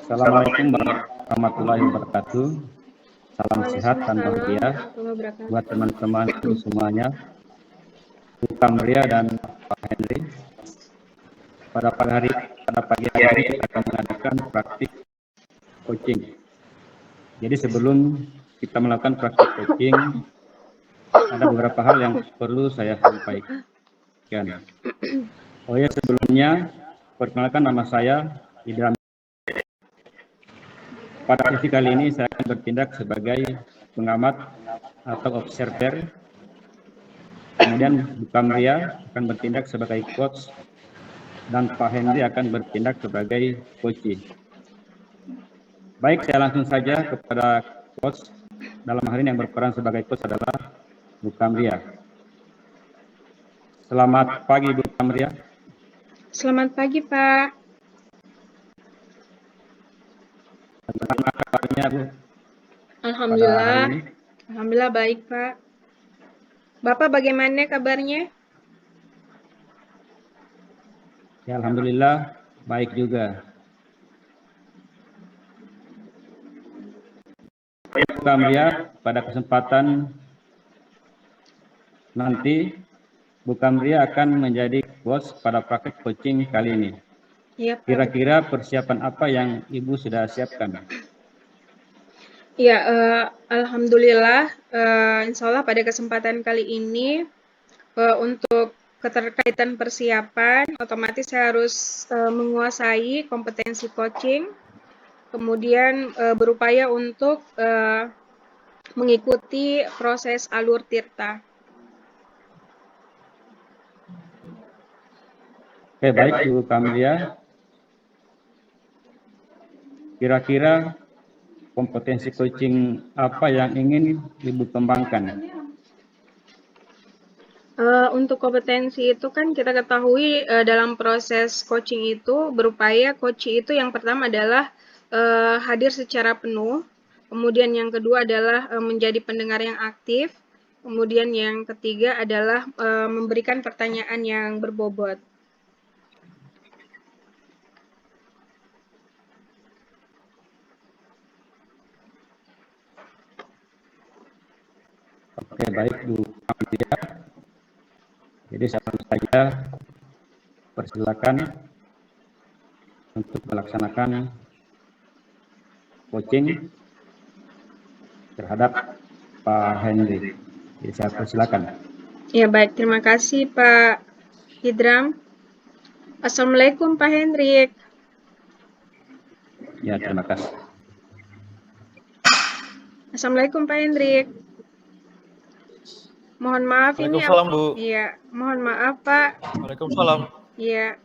Assalamualaikum warahmatullahi wabarakatuh. Salam sehat dan Waalaikumsalam bahagia warahmatullahi wabarakatuh. buat teman-teman semuanya, Bu Kamria dan Pak Henry. Pada pagi hari ini kita akan mengadakan praktik coaching. Jadi sebelum kita melakukan praktik coaching, ada beberapa hal yang perlu saya sampaikan. Oh ya, sebelumnya perkenalkan, nama saya Idram. Pada sesi kali ini saya akan bertindak sebagai pengamat atau observer. Kemudian Bu Kamria akan bertindak sebagai coach dan Pak Henry akan bertindak sebagai coach. Baik, saya langsung saja kepada coach. Dalam hari ini yang berperan sebagai coach adalah Bu Kamria. Selamat pagi Bu Kamria. Selamat pagi Pak. Bagaimana kabarnya Bu? Alhamdulillah baik Pak. Bapak bagaimana kabarnya? Ya, alhamdulillah baik juga. Bu Kamria, pada kesempatan nanti Bu Kamria akan menjadi coach pada praktek coaching kali ini. Ya, Pak. Kira-kira persiapan apa yang Ibu sudah siapkan? Ya, alhamdulillah, insya Allah pada kesempatan kali ini untuk keterkaitan persiapan, otomatis saya harus menguasai kompetensi coaching, kemudian berupaya untuk mengikuti proses alur tirta. Oke, baik Bu Kamria. Kira-kira kompetensi coaching apa yang ingin Ibu kembangkan? Untuk kompetensi itu kan kita ketahui dalam proses coaching itu berupaya coach itu yang pertama adalah hadir secara penuh, kemudian yang kedua adalah menjadi pendengar yang aktif, kemudian yang ketiga adalah memberikan pertanyaan yang berbobot. Oke, baik Bu Kamria. Jadi saya persilakan untuk melaksanakan coaching terhadap Pak Henry. Jadi saya persilakan. Ya baik, terima kasih Pak Idram. Assalamualaikum Pak Hendrik. Ya, terima kasih. Assalamualaikum Pak Hendrik. Mohon maaf ini. Waalaikumsalam Bu. Iya, mohon maaf Pak. Waalaikumsalam. Iya.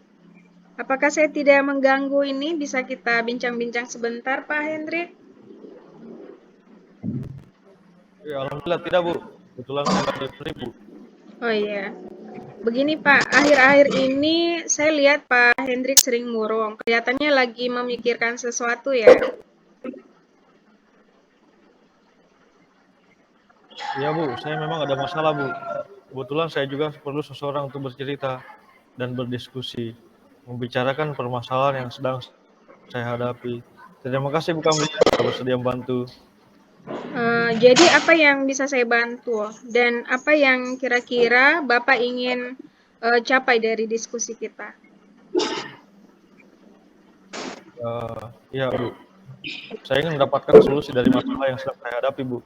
Apakah saya tidak mengganggu ini? Bisa kita bincang-bincang sebentar Pak Hendrik? Ya, alhamdulillah tidak Bu. Kebetulan saya lagi free Bu. Oh iya. Begini Pak, akhir-akhir ini saya lihat Pak Hendrik sering murung. Kelihatannya lagi memikirkan sesuatu ya. Ya Bu, saya memang ada masalah Bu. Kebetulan saya juga perlu seseorang untuk bercerita dan berdiskusi, membicarakan permasalahan yang sedang saya hadapi. Terima kasih Bu Kamri sudah bersedia membantu. Jadi apa yang bisa saya bantu dan apa yang kira-kira Bapak ingin capai dari diskusi kita? Ya Bu, saya ingin mendapatkan solusi dari masalah yang sedang saya hadapi Bu.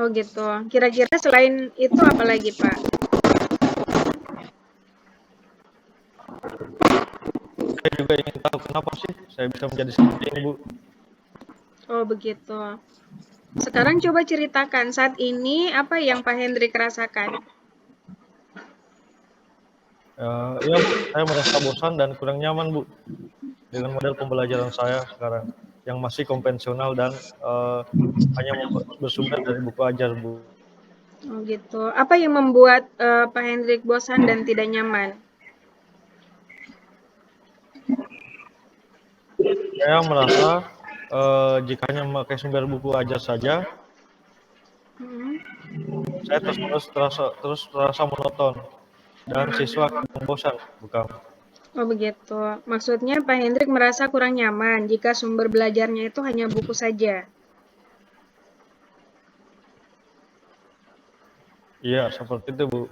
Oh gitu. Kira-kira selain itu apa lagi Pak? Saya juga ingin tahu kenapa sih saya bisa menjadi seperti ini Bu. Oh begitu. Sekarang coba ceritakan saat ini apa yang Pak Hendrik rasakan. Ya Bu, saya merasa bosan dan kurang nyaman Bu dengan model pembelajaran saya sekarang yang masih konvensional dan hanya bersumber dari buku ajar Bu. Oh gitu. Apa yang membuat Pak Hendrik bosan dan tidak nyaman? Saya merasa jika hanya memakai sumber buku ajar saja, saya terus terasa monoton dan siswa akan bosan, bukan? Oh begitu. Maksudnya Pak Hendrik merasa kurang nyaman jika sumber belajarnya itu hanya buku saja. Iya, seperti itu, Bu.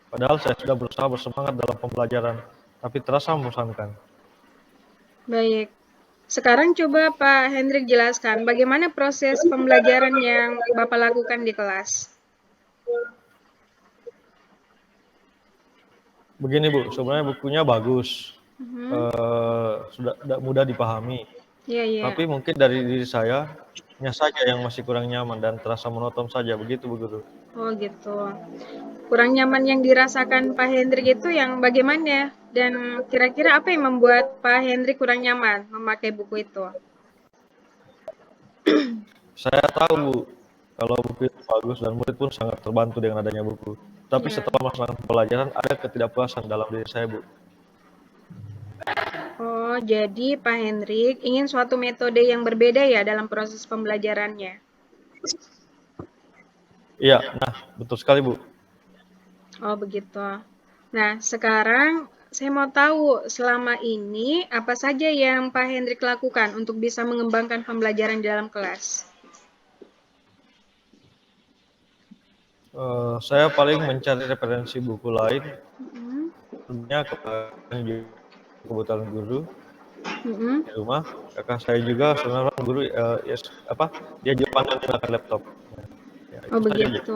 Padahal saya sudah berusaha bersemangat dalam pembelajaran, tapi terasa membosankan. Baik. Sekarang coba Pak Hendrik jelaskan bagaimana proses pembelajaran yang Bapak lakukan di kelas. Begini, Bu, sebenarnya bukunya bagus, Mhm. sudah mudah dipahami. Iya, iya. Tapi mungkin dari diri saya, saja yang masih kurang nyaman dan terasa monoton saja, begitu, Bu Guru. Oh gitu. Kurang nyaman yang dirasakan Pak Hendrik itu yang bagaimana? Dan kira-kira apa yang membuat Pak Hendrik kurang nyaman memakai buku itu? Saya tahu, Bu, kalau buku itu bagus dan murid pun sangat terbantu dengan adanya buku. Tapi Ya. setelah melaksanakan pelajaran, ada ketidakpuasan dalam diri saya, Bu. Oh, jadi Pak Hendrik ingin suatu metode yang berbeda ya dalam proses pembelajarannya. Iya, nah, betul sekali, Bu. Oh, begitu. Nah, sekarang saya mau tahu selama ini apa saja yang Pak Hendrik lakukan untuk bisa mengembangkan pembelajaran di dalam kelas. Saya paling mencari referensi buku lain, Mm-mm. tentunya kebetulan guru Mm-mm. di rumah. Kakak saya juga sebenarnya guru, dia juga pandai menggunakan laptop. Ya, Oh, itu saja, Bu. begitu.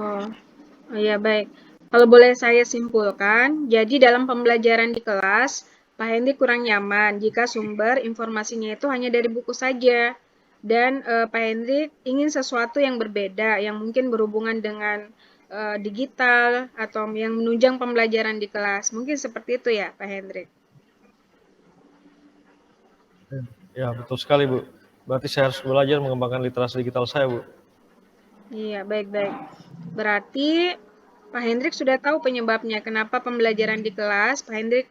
Oh ya, baik. Kalau boleh saya simpulkan, jadi dalam pembelajaran di kelas, Pak Hendy kurang nyaman jika sumber informasinya itu hanya dari buku saja. Dan Pak Hendrik ingin sesuatu yang berbeda, yang mungkin berhubungan dengan digital atau yang menunjang pembelajaran di kelas. Mungkin seperti itu ya, Pak Hendrik. Ya, betul sekali, Bu. Berarti saya harus belajar mengembangkan literasi digital saya, Bu. Iya, baik-baik. Berarti Pak Hendrik sudah tahu penyebabnya kenapa pembelajaran di kelas Pak Hendrik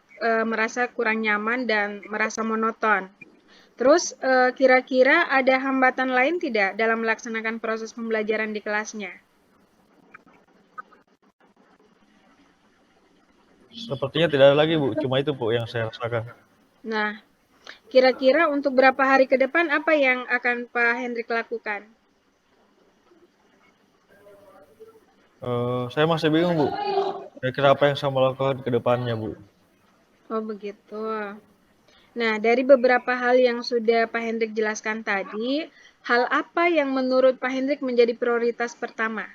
merasa kurang nyaman dan merasa monoton. Terus kira-kira ada hambatan lain tidak dalam melaksanakan proses pembelajaran di kelasnya? Sepertinya tidak ada lagi, Bu. Cuma itu, Bu, yang saya rasakan. Nah, kira-kira untuk berapa hari ke depan apa yang akan Pak Hendrik lakukan? Saya masih bingung, Bu. Kira-kira apa yang saya mau lakukan ke depannya, Bu? Oh, begitu. Nah, dari beberapa hal yang sudah Pak Hendrik jelaskan tadi, hal apa yang menurut Pak Hendrik menjadi prioritas pertama?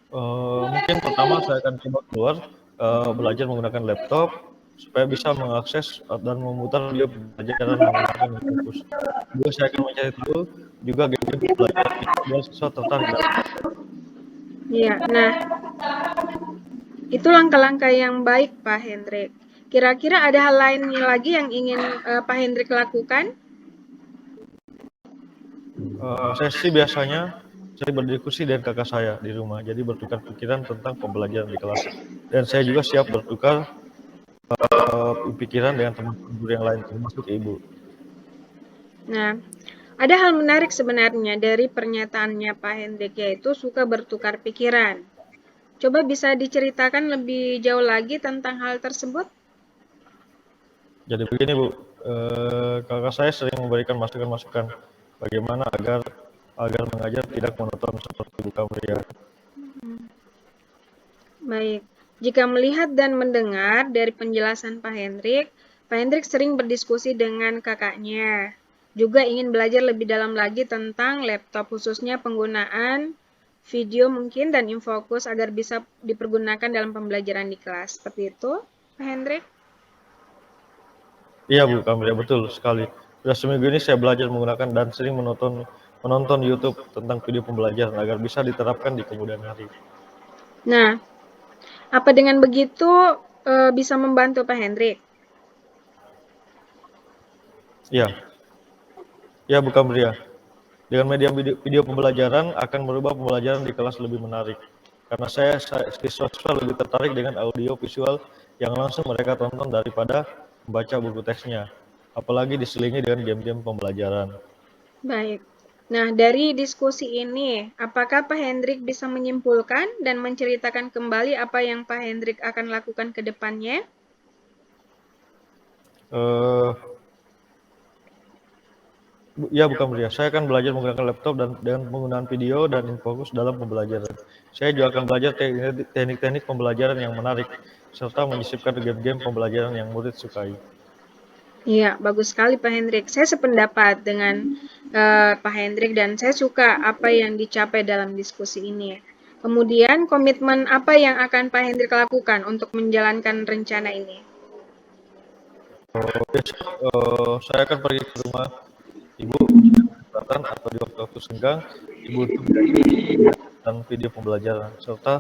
Mungkin pertama saya akan coba keluar, belajar menggunakan laptop supaya bisa mengakses dan memutar video pembelajaran menggunakan fokus. Juga saya akan mencari tahu juga game-game pembelajaran yang siswa tertarik dalam. Iya, nah itu langkah-langkah yang baik Pak Hendrik. Kira-kira ada hal lain lagi yang ingin Pak Hendrik lakukan? Saya sih biasanya saya berdiskusi dengan kakak saya di rumah, jadi bertukar pikiran tentang pembelajaran di kelas. Dan saya juga siap bertukar pikiran dengan teman-teman guru yang lain, termasuk ibu. Nah, ada hal menarik sebenarnya dari pernyataannya Pak Hendrik, yaitu suka bertukar pikiran. Coba bisa diceritakan lebih jauh lagi tentang hal tersebut? Jadi begini, Bu, kakak saya sering memberikan masukan-masukan bagaimana agar mengajar tidak monoton seperti Bu Kamria. Baik, jika melihat dan mendengar dari penjelasan Pak Hendrik sering berdiskusi dengan kakaknya. Juga ingin belajar lebih dalam lagi tentang laptop, khususnya penggunaan video mungkin dan infokus agar bisa dipergunakan dalam pembelajaran di kelas. Seperti itu, Pak Hendrik? Iya, Bu Kamria, betul sekali. Sudah seminggu ini saya belajar menggunakan dan sering menonton YouTube tentang video pembelajaran agar bisa diterapkan di kemudian hari. Nah, apa dengan begitu bisa membantu Pak Hendrik? Iya, ya Bu Kamria. Dengan media video pembelajaran akan merubah pembelajaran di kelas lebih menarik. Karena siswa lebih tertarik dengan audio visual yang langsung mereka tonton daripada membaca buku teksnya. Apalagi diselingi dengan game-game pembelajaran. Baik. Nah, dari diskusi ini, apakah Pak Hendrik bisa menyimpulkan dan menceritakan kembali apa yang Pak Hendrik akan lakukan ke depannya? Ya, bukan beliau. Saya akan belajar menggunakan laptop dan dengan penggunaan video dan fokus dalam pembelajaran. Saya juga akan belajar teknik-teknik pembelajaran yang menarik, serta menyisipkan game-game pembelajaran yang murid sukai. Iya, bagus sekali Pak Hendrik. Saya sependapat dengan Pak Hendrik dan saya suka apa yang dicapai dalam diskusi ini. Kemudian komitmen apa yang akan Pak Hendrik lakukan untuk menjalankan rencana ini? Besok saya akan pergi ke rumah Ibu kesempatan atau di waktu-waktu senggang, Ibu untuk dan video pembelajaran, serta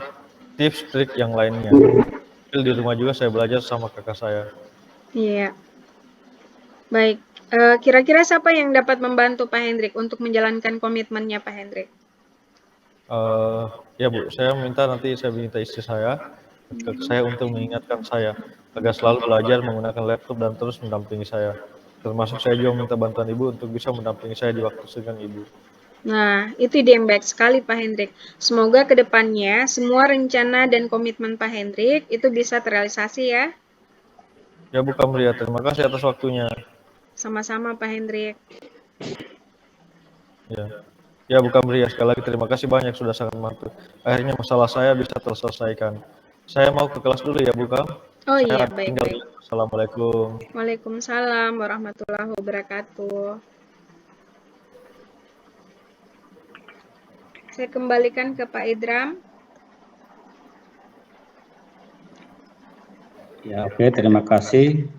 tips trik yang lainnya. Di rumah juga saya belajar sama kakak saya. Iya. Baik, kira-kira siapa yang dapat membantu Pak Hendrik untuk menjalankan komitmennya Pak Hendrik? Ya Bu, saya minta istri saya untuk mengingatkan saya agar selalu belajar menggunakan laptop dan terus mendampingi saya. Termasuk saya juga minta bantuan Ibu untuk bisa mendampingi saya di waktu senggang Ibu. Nah, itu ide yang baik sekali Pak Hendrik. Semoga ke depannya semua rencana dan komitmen Pak Hendrik itu bisa terrealisasi ya. Ya Bu Kamria, terima kasih atas waktunya. Sama-sama Pak Hendrik. Ya. Ya Bu Kamria, sekali lagi terima kasih banyak sudah sangat membantu. Akhirnya masalah saya bisa terselesaikan. Saya mau ke kelas dulu ya Bu Kam. Oh iya, Saya tinggal baik-baik. dulu. Assalamualaikum. Waalaikumsalam warahmatullahi wabarakatuh. Saya kembalikan ke Pak Idram. Ya, oke, terima kasih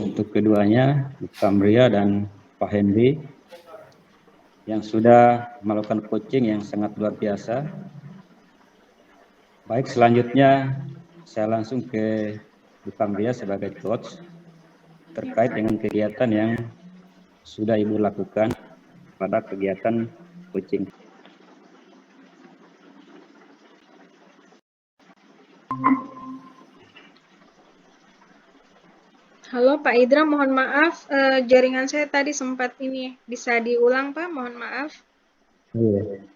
untuk keduanya, Kamria dan Pak Henry, yang sudah melakukan coaching yang sangat luar biasa. Baik, selanjutnya saya langsung ke Bu Kamria sebagai coach terkait dengan kegiatan yang sudah Ibu lakukan pada kegiatan coaching. Halo Pak Idram, mohon maaf jaringan saya tadi sempat ini. Bisa diulang Pak, mohon maaf. Iya.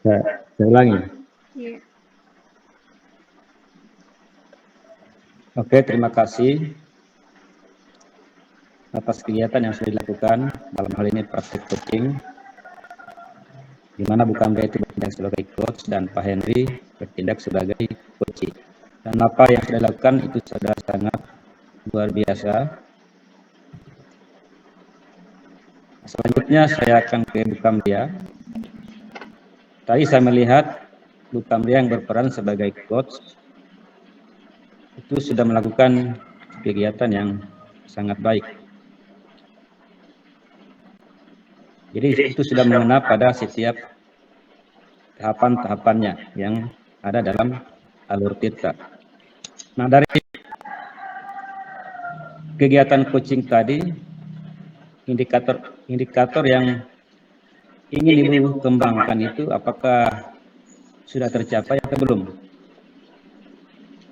Saya ulangi. Iya. Oke, terima kasih atas kegiatan yang sudah dilakukan, dalam hal ini praktik coaching, di mana Bu Kamria itu bertindak sebagai coach dan Pak Henry bertindak sebagai coach. Dan apa yang sudah dilakukan itu sudah sangat luar biasa. Selanjutnya saya akan ke Bu Kamria. Tadi saya melihat Bu Kamria yang berperan sebagai coach itu sudah melakukan kegiatan yang sangat baik. Jadi itu sudah mengena pada setiap tahapan-tahapannya yang ada dalam alur tirta. Nah, dari kegiatan coaching tadi, indikator yang ingin Ibu kembangkan itu apakah sudah tercapai atau belum?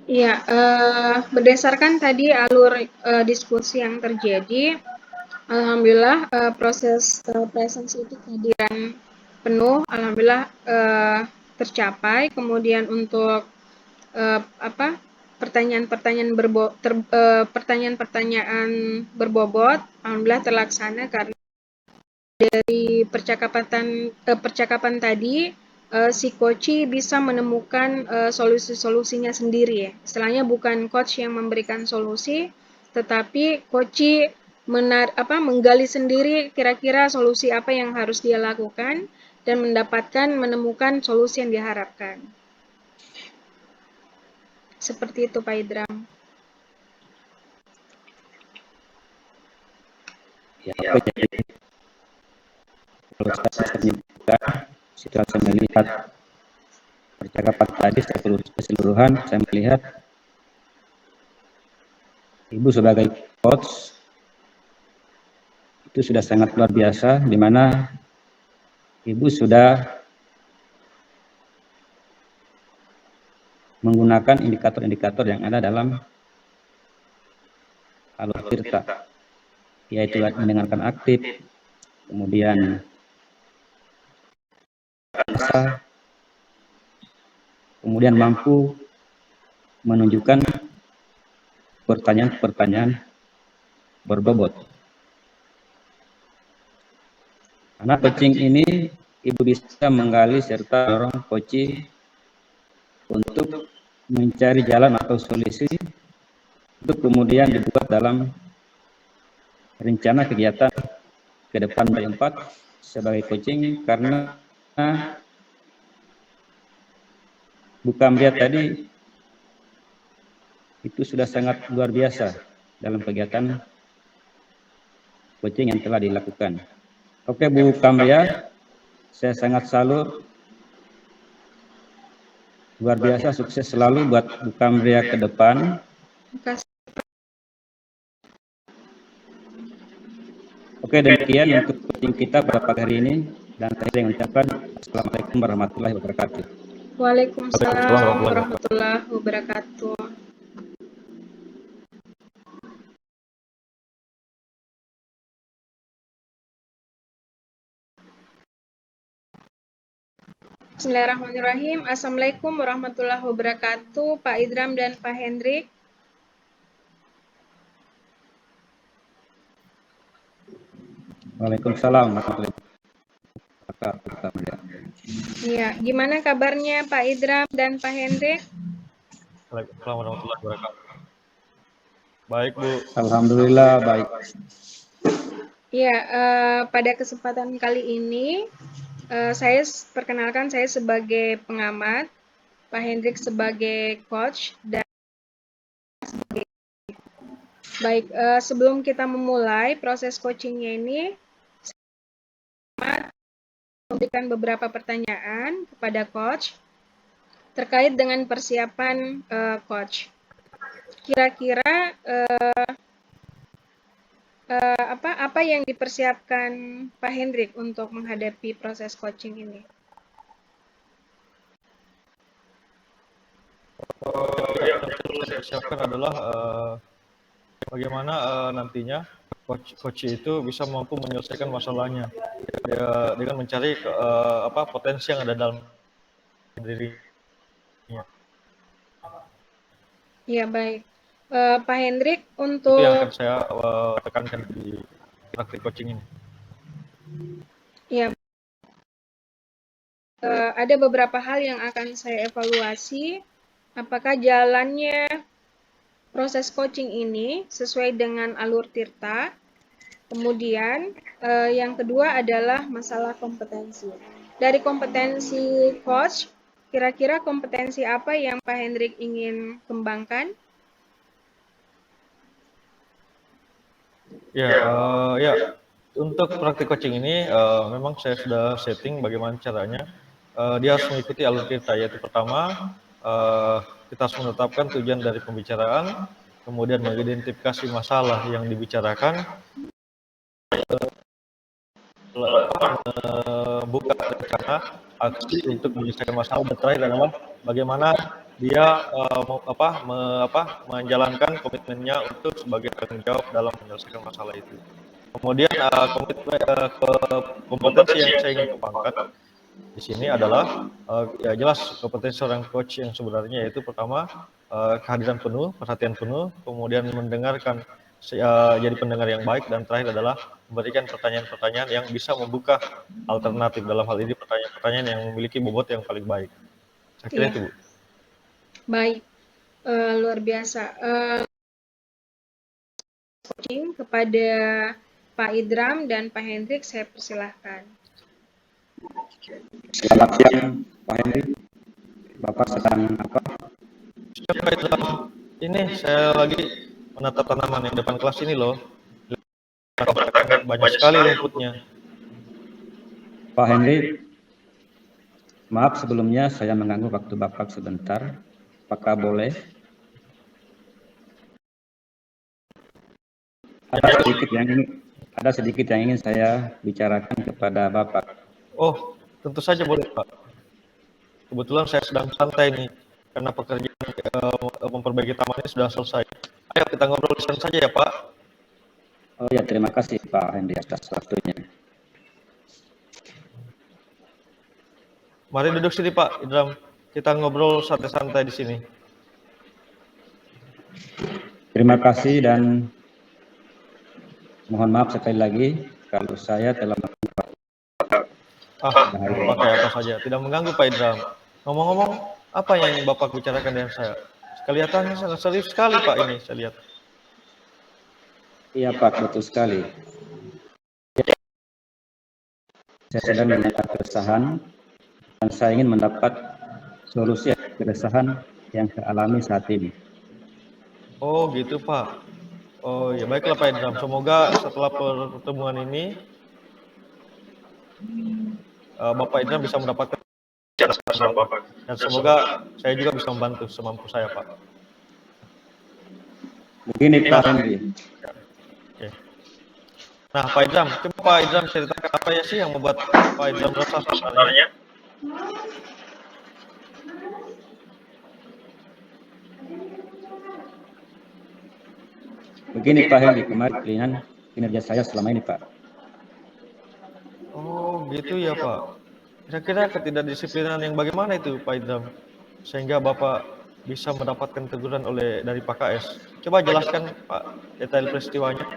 Iya, berdasarkan tadi alur diskusi yang terjadi, alhamdulillah proses presence itu kehadiran penuh, alhamdulillah tercapai. Kemudian untuk pertanyaan-pertanyaan berbobot, alhamdulillah terlaksana karena dari percakapan tadi si coach bisa menemukan solusi-solusinya sendiri ya. Istilahnya bukan coach yang memberikan solusi, tetapi coach menggali sendiri kira-kira solusi apa yang harus dia lakukan dan menemukan solusi yang diharapkan. Seperti itu Pak Idram. Ya, oke, jadi kalau saya menyimpulkan, setelah saya melihat percakapan tadi secara keseluruhan, saya melihat Ibu sebagai coach itu sudah sangat luar biasa, di mana Ibu sudah menggunakan indikator-indikator yang ada dalam alur tirta, yaitu mendengarkan aktif, kemudian rasa, kemudian mampu menunjukkan pertanyaan-pertanyaan berbobot. Karena coaching ini Ibu bisa menggali serta mendorong coach untuk mencari jalan atau solusi untuk kemudian dibuat dalam rencana kegiatan ke depan 4 sebagai coaching, karena Bu Kamria tadi itu sudah sangat luar biasa dalam kegiatan coaching yang telah dilakukan. Oke Bu Kamria, saya sangat salut, luar biasa, sukses selalu buat Bu Kamria ke depan. Terima kasih. Oke, demikian untuk coaching kita pada pagi hari ini, dan saya mengucapkan Assalamualaikum warahmatullahi wabarakatuh. Waalaikumsalam warahmatullahi wabarakatuh. Bismillahirrahmanirrahim. Assalamualaikum warahmatullahi wabarakatuh, Pak Idram dan Pak Hendrik. Waalaikumsalam warahmatullahi wabarakatuh. Iya, gimana kabarnya Pak Idram dan Pak Hendrik? Waalaikumsalam warahmatullahi wabarakatuh. Baik, Bu. Alhamdulillah baik. Iya, pada kesempatan kali ini saya perkenalkan, saya sebagai pengamat, Pak Hendrik sebagai coach, dan baik, sebelum kita memulai proses coachingnya ini, saya memberikan beberapa pertanyaan kepada coach terkait dengan persiapan coach. Kira-kira apa yang dipersiapkan Pak Hendrik untuk menghadapi proses coaching ini? Yang saya siapkan adalah bagaimana nantinya coach itu bisa mampu menyelesaikan masalahnya dengan mencari potensi yang ada dalam dirinya. Ya, baik. Pak Hendrik, Itu untuk yang akan saya tekankan di praktik coaching ini. ya, ada beberapa hal yang akan saya evaluasi. Apakah jalannya proses coaching ini sesuai dengan alur Tirta? Kemudian yang kedua adalah masalah kompetensi. Dari kompetensi coach, kira-kira kompetensi apa yang Pak Hendrik ingin kembangkan? Ya, untuk praktik coaching ini memang saya sudah setting bagaimana caranya. Dia harus mengikuti alur kita, yaitu pertama kita harus menetapkan tujuan dari pembicaraan, kemudian mengidentifikasi masalah yang dibicarakan, membuka rencana aksi untuk menyelesaikan masalah, dan terakhir adalah bagaimana dia menjalankan komitmennya untuk sebagai tanggung jawab dalam menyelesaikan masalah itu. Kemudian kompetensi yang saya ingin kembangkan di sini adalah ya jelas kompetensi seorang coach yang sebenarnya, yaitu pertama kehadiran penuh, perhatian penuh, kemudian mendengarkan, jadi pendengar yang baik, dan terakhir adalah memberikan pertanyaan-pertanyaan yang bisa membuka alternatif, dalam hal ini pertanyaan-pertanyaan yang memiliki bobot yang paling baik. Saya kira itu, Bu. Baik, luar biasa. Coaching kepada Pak Idram dan Pak Hendrik, saya persilahkan. Selamat siang Pak Hendrik. Bapak sedang apa? Siapa itu? Ini saya lagi menata tanaman yang depan kelas ini loh. Banyak sekali rumputnya. Pak Hendrik, maaf sebelumnya saya mengganggu waktu Bapak sebentar. Apakah boleh? Ada sedikit yang ingin saya bicarakan kepada Bapak. Oh, tentu saja boleh, Pak. Kebetulan saya sedang santai nih, karena pekerjaan memperbaiki taman ini sudah selesai. Ayo kita ngobrol di sana saja ya, Pak. Oh ya, terima kasih Pak Hendrik atas waktunya. Mari duduk sini Pak Idram. Kita ngobrol santai-santai di sini. Terima kasih dan mohon maaf sekali lagi kalau saya telah Pakai apa saja. Tidak mengganggu Pak Idram. Ngomong-ngomong, apa yang ingin Bapak bicarakan dengan saya? Kelihatannya sangat serius sekali Pak ini, saya lihat. Iya Pak, betul sekali. Saya sedang menyatakan keresahan dan saya ingin mendapat solusi keresahan yang saya alami saat ini. Oh gitu Pak. Oh ya baiklah Pak Idram. Semoga setelah pertemuan ini Bapak Idram bisa mendapatkan Bapak. Dan semoga saya juga bisa membantu semampu saya Pak. Begini Pak Henry. Oke. Nah Pak Idram, coba Pak Idram ceritakan apa ya sih yang membuat Pak Idram resah sebenarnya? Begini Pak Henry, kemarin kinerja saya selama ini Pak. Oh gitu ya Pak. Kira-kira ketidakdisiplinan yang bagaimana itu Pak Idram? Sehingga Bapak bisa mendapatkan teguran dari Pak KS. Coba jelaskan Pak detail peristiwanya.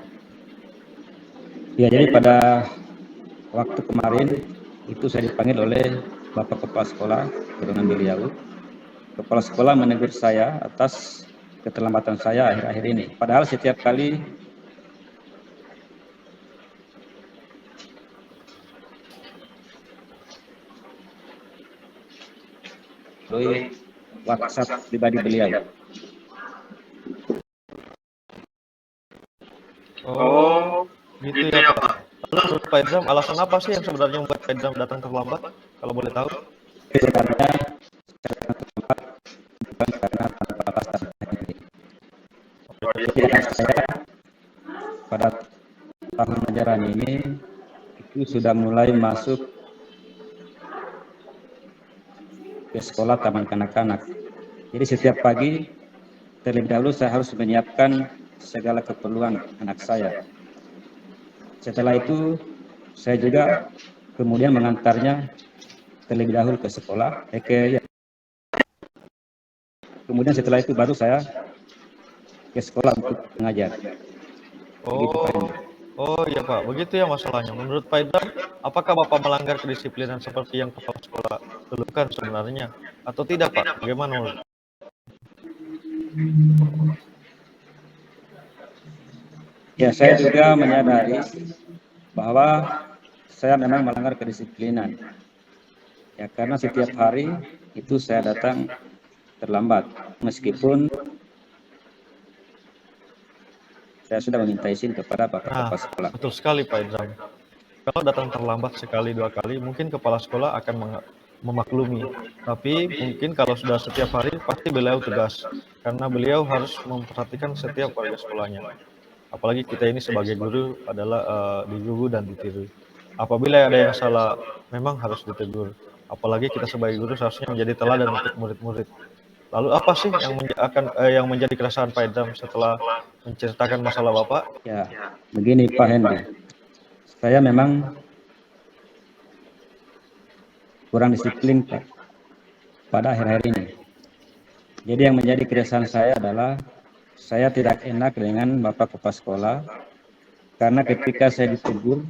Ya, jadi pada waktu kemarin itu saya dipanggil oleh Bapak Kepala Sekolah dengan beliau. Kepala sekolah menegur saya atas keterlambatan saya akhir-akhir ini. Padahal setiap kali melalui WhatsApp pribadi beliau. Oh, gitu ya Pak. Lalu menurut Pak Idram, alasan apa sih yang sebenarnya membuat Pak Idram datang terlambat? Kalau boleh tahu. Sebenarnya saya datang terlambat bukan karena tanpa alasan. Jadi saya pada tahun ajaran ini itu sudah mulai masuk ke sekolah taman kanak-kanak. Jadi setiap pagi terlebih dahulu saya harus menyiapkan segala keperluan anak saya. Setelah itu saya juga kemudian mengantarnya terlebih dahulu ke sekolah. Kemudian setelah itu baru saya ke sekolah untuk mengajar. Oh iya Pak, begitu ya masalahnya. Menurut Pak Idram, apakah Bapak melanggar kedisiplinan seperti yang kepala sekolah keluhkan sebenarnya? Atau tidak Pak? Bagaimana menurut? Ya, saya juga menyadari bahwa saya memang melanggar kedisiplinan. Ya, karena setiap hari itu saya datang terlambat, meskipun saya sudah meminta izin kepada Bapak Kepala Sekolah. Betul sekali Pak Idram. Kalau datang terlambat sekali dua kali, mungkin kepala sekolah akan memaklumi. Tapi mungkin kalau sudah setiap hari, pasti beliau tegas. Karena beliau harus memperhatikan setiap warga sekolahnya. Apalagi kita ini sebagai guru adalah digugu dan ditiru. Apabila ada yang salah, memang harus ditegur. Apalagi kita sebagai guru seharusnya menjadi teladan untuk murid-murid. Lalu apa sih yang menjadi keresahan Pak Idram setelah menceritakan masalah Bapak? Ya, begini Pak Henry. Saya memang kurang disiplin Pak pada akhir-akhir ini. Jadi yang menjadi keresahan saya adalah saya tidak enak dengan Bapak Kepala Sekolah karena ketika saya ditegur,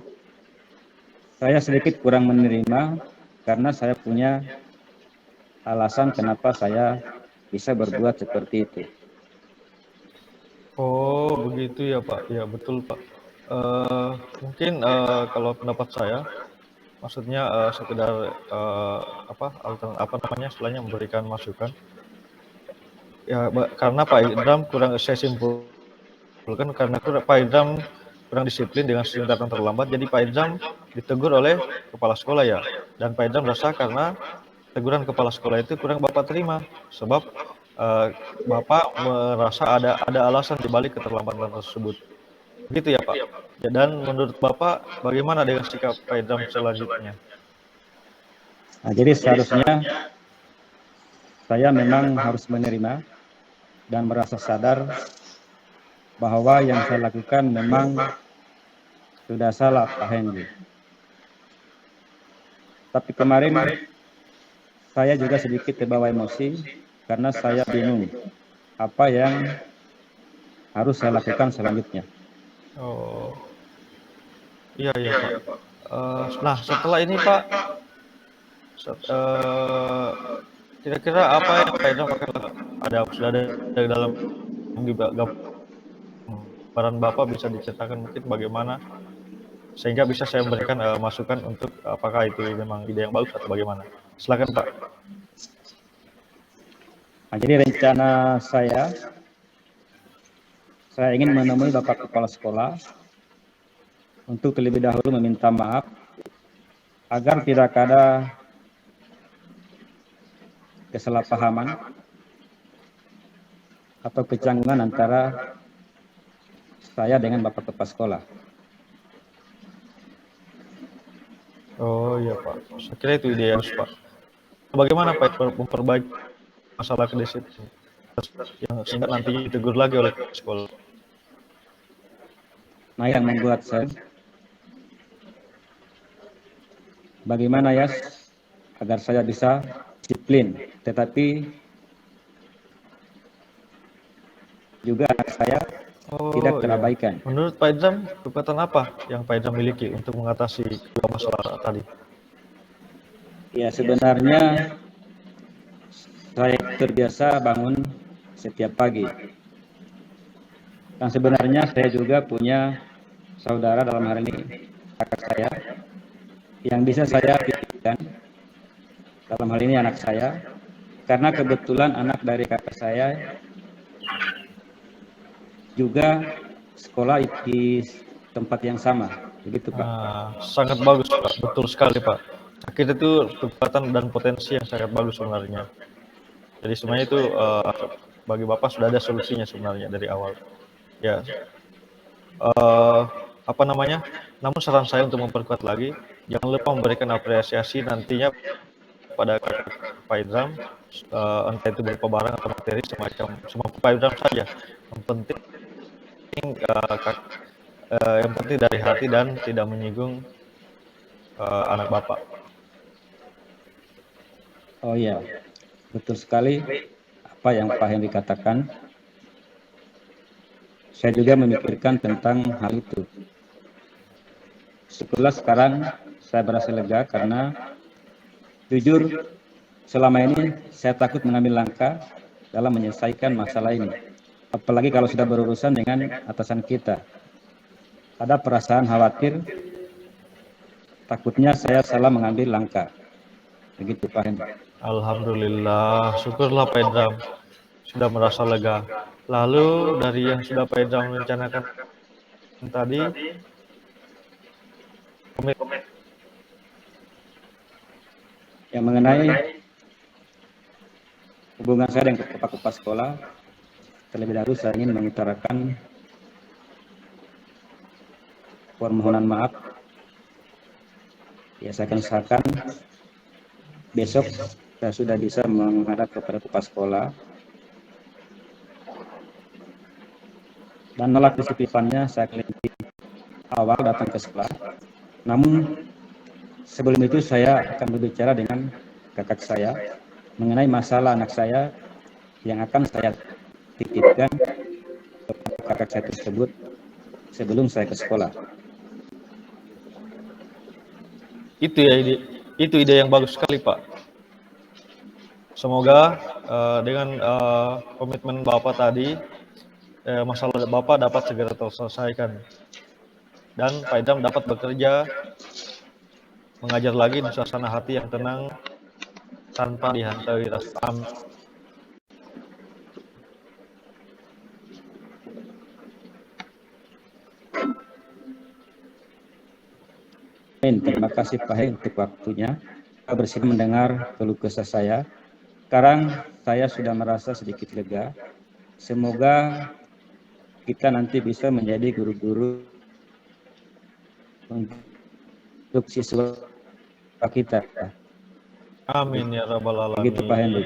saya sedikit kurang menerima karena saya punya alasan kenapa saya bisa berbuat seperti itu. Oh, begitu ya Pak. Ya betul Pak. Mungkin kalau pendapat saya, maksudnya sekedar istilahnya memberikan masukan. Ya, karena Pak Idram saya simpulkan karena Pak Idram kurang disiplin dengan sering datang terlambat, jadi Pak Idram ditegur oleh kepala sekolah ya. Dan Pak Idram merasa karena teguran kepala sekolah itu kurang Bapak terima, sebab Bapak merasa ada alasan dibalik keterlambatan tersebut. Begitu ya Pak. Ya, dan menurut Bapak bagaimana dengan sikap Pak Idram selanjutnya? Nah, jadi seharusnya saya memang harus menerima dan merasa sadar bahwa yang saya lakukan memang sudah salah Pak Henry. Tapi kemarin saya juga sedikit terbawa emosi karena saya bingung apa yang harus saya lakukan selanjutnya. Oh, iya iya Pak. Nah setelah ini Pak, kira-kira apa yang Pak Idam akan lakukan? Sudah ada dalam gambaran Bapak bisa diceritakan mungkin bagaimana sehingga bisa saya memberikan masukan untuk apakah itu memang ide yang bagus atau bagaimana. Silakan Pak. Nah, jadi rencana saya ingin menemui Bapak Kepala Sekolah untuk terlebih dahulu meminta maaf agar tidak ada kesalahpahaman atau kecanggungan antara saya dengan Bapak Kepala Sekolah. Oh iya Pak, saya kira itu ide yang Pak. Bagaimana Pak memperbaiki masalah kedisiplinan yang sehingga nanti ditegur lagi oleh sekolah? Nah, yang membuat saya bagaimana ya agar saya bisa disiplin, tetapi juga anak saya tidak terabaikan. Menurut Pak Idam, kekuatan apa yang Pak Idam miliki untuk mengatasi dua masalah tadi? Ya, sebenarnya saya terbiasa bangun setiap pagi. Dan sebenarnya saya juga punya saudara, dalam hal ini kakak saya, yang bisa saya pikirkan, dalam hal ini anak saya, karena kebetulan anak dari kakak saya juga sekolah di tempat yang sama, begitu Pak. Sangat bagus Pak, betul sekali Pak. Saya kira itu kekuatan dan potensi yang sangat bagus sebenarnya. Jadi sebenarnya itu bagi Bapak sudah ada solusinya sebenarnya dari awal. Ya, apa namanya? Namun saran saya untuk memperkuat lagi, jangan lupa memberikan apresiasi nantinya pada Pak Idam, entah itu berupa barang atau materi semacam semampu Pak Idam saja. Yang penting dari hati dan tidak menyinggung anak Bapak. Oh iya, betul sekali apa yang Pak Henry katakan. Saya juga memikirkan tentang hal itu. Syukurlah sekarang saya berasa lega karena jujur selama ini saya takut mengambil langkah dalam menyelesaikan masalah ini. Apalagi kalau sudah berurusan dengan atasan kita. Ada perasaan khawatir, takutnya saya salah mengambil langkah. Begitu Pak Henry. Alhamdulillah, syukurlah Pak Idam sudah merasa lega. Lalu dari yang sudah Pak Idam rencanakan tadi, yang mengenai hubungan saya dengan kepala sekolah, terlebih dahulu saya ingin mengutarakan permohonan maaf. Ya, saya akan usahakan besok saya sudah bisa menghadap kepada kepala sekolah dan nolak disiplinnya. Saya kelihatan awal datang ke sekolah. Namun sebelum itu saya akan berbicara dengan kakak saya mengenai masalah anak saya yang akan saya titipkan kepada kakak saya tersebut sebelum saya ke sekolah. itu ya itu ide yang bagus sekali Pak. Semoga dengan komitmen Bapak tadi, masalah Bapak dapat segera terselesaikan dan Pak Idam dapat bekerja mengajar lagi di suasana hati yang tenang tanpa dihantui rasa Terima kasih Pak Heng untuk waktunya. Saya bersedia mendengar keluh kesah saya. Sekarang saya sudah merasa sedikit lega. Semoga kita nanti bisa menjadi guru-guru untuk siswa kita. Amin ya rabbal alamin. Begitu Pak Henry.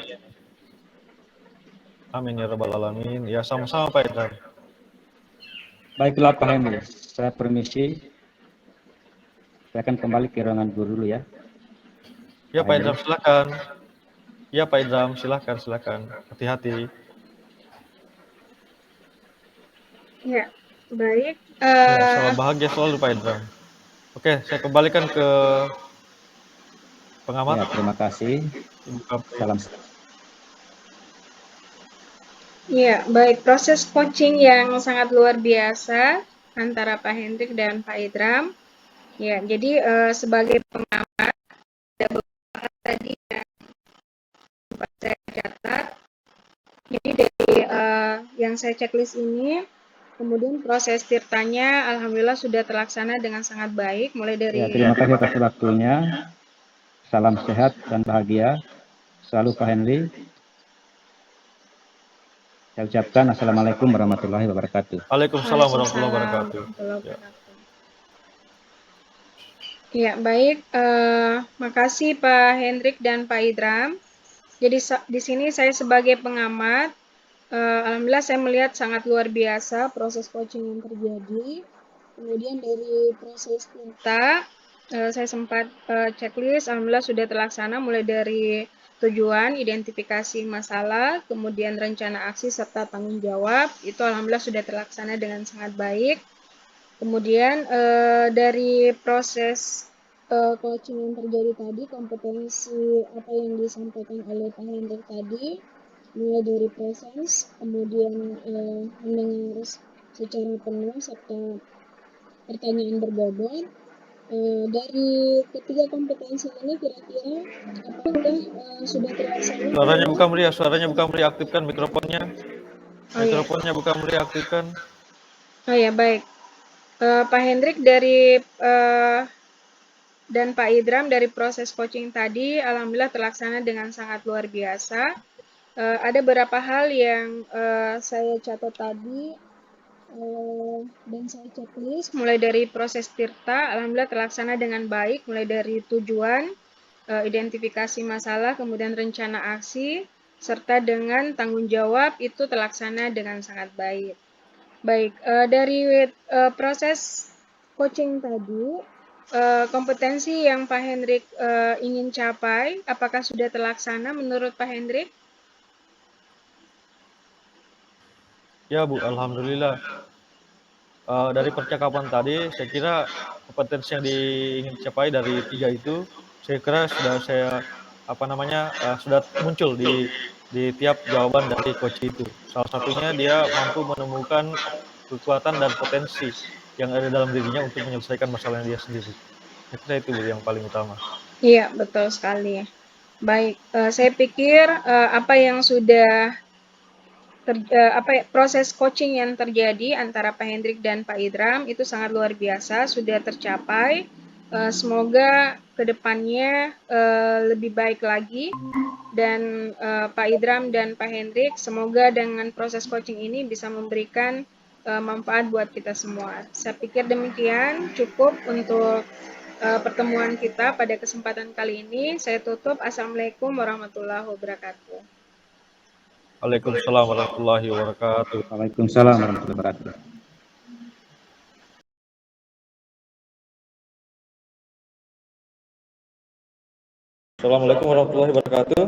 Amin ya rabbal alamin. Ya sama-sama Pak Idam. Baiklah Pak Henry, saya permisi. Saya akan kembali ke ruangan guru dulu ya. Ya Pak Idam silakan. Ya Pak Idram, silakan. Hati-hati. Ya, baik. Ya, selamat bahagia selalu Pak Idram. Oke, saya kembalikan ke pengamat. Ya, terima kasih. Ibu Kapri. Salam. Ya, baik. Proses coaching yang sangat luar biasa antara Pak Hendrik dan Pak Idram. Ya, jadi sebagai pengamat ada beberapa hal tadi yang sempat saya catat. Jadi dari yang saya checklist ini, kemudian proses tirtanya alhamdulillah sudah terlaksana dengan sangat baik, mulai dari Ya, terima kasih atas waktunya. Salam sehat dan bahagia. Selalu Pak Henry. Saya ucapkan Assalamualaikum warahmatullahi wabarakatuh. Waalaikumsalam warahmatullahi wabarakatuh. warahmatullahi Ya. wabarakatuh. Ya, baik. Makasih Pak Hendrik dan Pak Idram. Jadi di sini saya sebagai pengamat, alhamdulillah saya melihat sangat luar biasa proses coaching yang terjadi. Kemudian dari proses kita, saya sempat checklist, alhamdulillah sudah terlaksana mulai dari tujuan, identifikasi masalah, kemudian rencana aksi serta tanggung jawab, itu alhamdulillah sudah terlaksana dengan sangat baik. Kemudian dari proses coaching yang terjadi tadi, kompetensi apa yang disampaikan oleh Pak Hendrik tadi, mulai dari presence, kemudian mendengar secara penuh serta pertanyaan berbobot. Dari ketiga kompetensi ini kira-kira apakah sudah terlaksana? Suaranya bukan meriah, aktifkan mikrofonnya. Mikrofonnya bukan meriah, aktifkan. Oh ya, baik. Pak Hendrik dari dan Pak Idram dari proses coaching tadi, alhamdulillah terlaksana dengan sangat luar biasa. Ada beberapa hal yang saya catat tadi dan saya checklist, mulai dari proses tirta, alhamdulillah terlaksana dengan baik, mulai dari tujuan, identifikasi masalah, kemudian rencana aksi, serta dengan tanggung jawab itu terlaksana dengan sangat baik. Baik, dari proses coaching tadi, kompetensi yang Pak Hendrik ingin capai, apakah sudah terlaksana menurut Pak Hendrik? Ya Bu, alhamdulillah. Dari percakapan tadi, saya kira kompetensi yang ingin dicapai dari 3 itu, saya kira sudah muncul di tiap jawaban dari coach itu. Salah satunya dia mampu menemukan kekuatan dan potensi yang ada dalam dirinya untuk menyelesaikan masalahnya dia sendiri. Saya kira itu yang paling utama. Iya, betul sekali. Baik, saya pikir apa yang sudah proses coaching yang terjadi antara Pak Hendrik dan Pak Idram itu sangat luar biasa, sudah tercapai. Semoga kedepannya lebih baik lagi, dan Pak Idram dan Pak Hendrik semoga dengan proses coaching ini bisa memberikan manfaat buat kita semua. Saya pikir demikian cukup untuk pertemuan kita pada kesempatan kali ini. Saya tutup. Assalamualaikum warahmatullahi wabarakatuh. Waalaikumsalam warahmatullahi wabarakatuh. Waalaikumsalam warahmatullahi wabarakatuh. Assalamualaikum warahmatullahi wabarakatuh.